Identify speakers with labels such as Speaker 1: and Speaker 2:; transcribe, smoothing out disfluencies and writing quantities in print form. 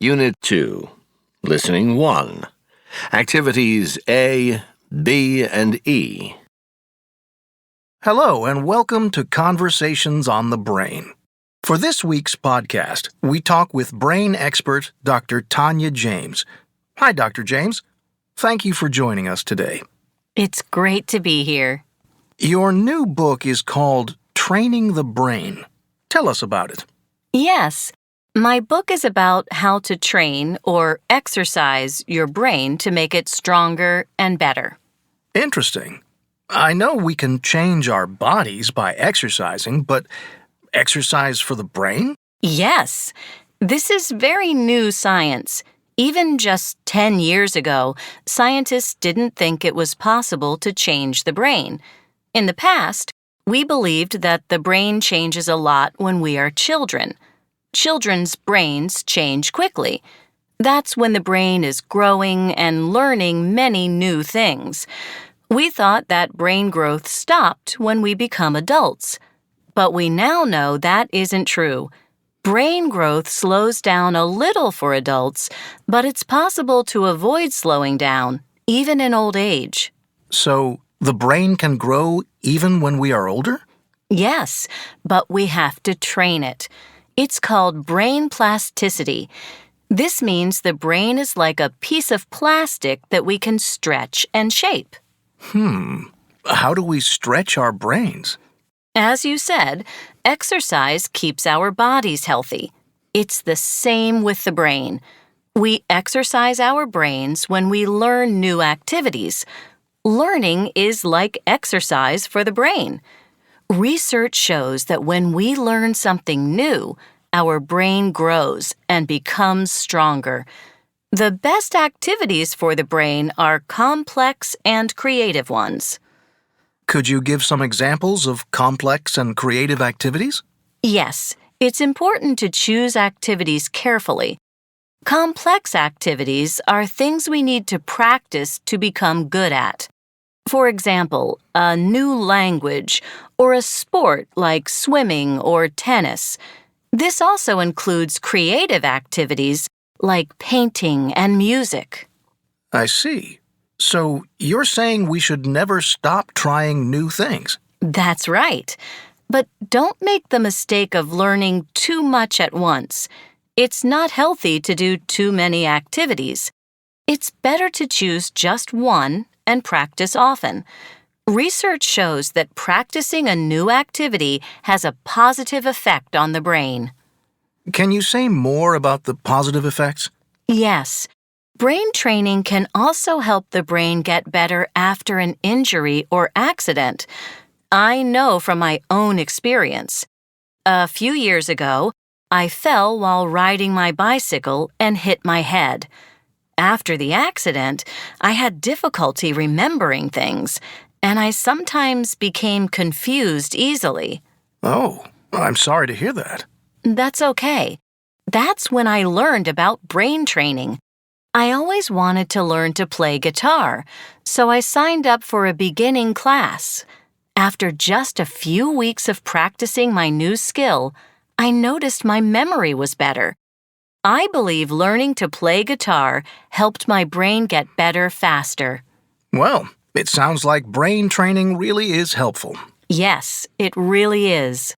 Speaker 1: Unit 2, Listening 1. Activities A, B, and E.
Speaker 2: Hello, and welcome to Conversations on the Brain. For this week's podcast, we talk with brain expert Dr. Tanya James. Hi, Dr. James. Thank you for joining us today.
Speaker 3: It's great to be here.
Speaker 2: Your new book is called Training the Brain. Tell us about it.
Speaker 3: Yes, my book is about how to train or exercise your brain to make it stronger and better.
Speaker 2: Interesting. I know we can change our bodies by exercising, but exercise for the brain?
Speaker 3: Yes, this is very new science. Even just 10 years ago, scientists didn't think it was possible to change the brain. In the past, we believed that the brain changes a lot when we are children. Children's brains change quickly. That's when the brain is growing and learning many new things. We thought that brain growth stopped when we become adults. But we now know that isn't true. Brain growth slows down a little for adults, but it's possible to avoid slowing down, even in old age.
Speaker 2: So, the brain can grow even when we are older?
Speaker 3: Yes, but we have to train it. It's called brain plasticity. This means the brain is like a piece of plastic that we can stretch and shape.
Speaker 2: How do we stretch our brains?
Speaker 3: As you said, exercise keeps our bodies healthy. It's the same with the brain. We exercise our brains when we learn new activities. Learning is like exercise for the brain. Research shows that when we learn something new, our brain grows and becomes stronger. The best activities for the brain are complex and creative ones.
Speaker 2: Could you give some examples of complex and creative activities?
Speaker 3: Yes, it's important to choose activities carefully. Complex activities are things we need to practice to become good at. For example, a new language or a sport like swimming or tennis. This also includes creative activities like painting and music.
Speaker 2: I see. So, you're saying we should never stop trying new things?
Speaker 3: That's right. But don't make the mistake of learning too much at once. It's not healthy to do too many activities. It's better to choose just one and practice often. Research shows that practicing a new activity has a positive effect on the brain.
Speaker 2: Can you say more about the positive effects?
Speaker 3: Yes. Brain training can also help the brain get better after an injury or accident. I know from my own experience. A few years ago, I fell while riding my bicycle and hit my head. After the accident, I had difficulty remembering things, and I sometimes became confused easily.
Speaker 2: Oh, I'm sorry to hear that.
Speaker 3: That's okay. That's when I learned about brain training. I always wanted to learn to play guitar, so I signed up for a beginning class. After just a few weeks of practicing my new skill, I noticed my memory was better. I believe learning to play guitar helped my brain get better faster.
Speaker 2: Well, it sounds like brain training really is helpful.
Speaker 3: Yes, it really is.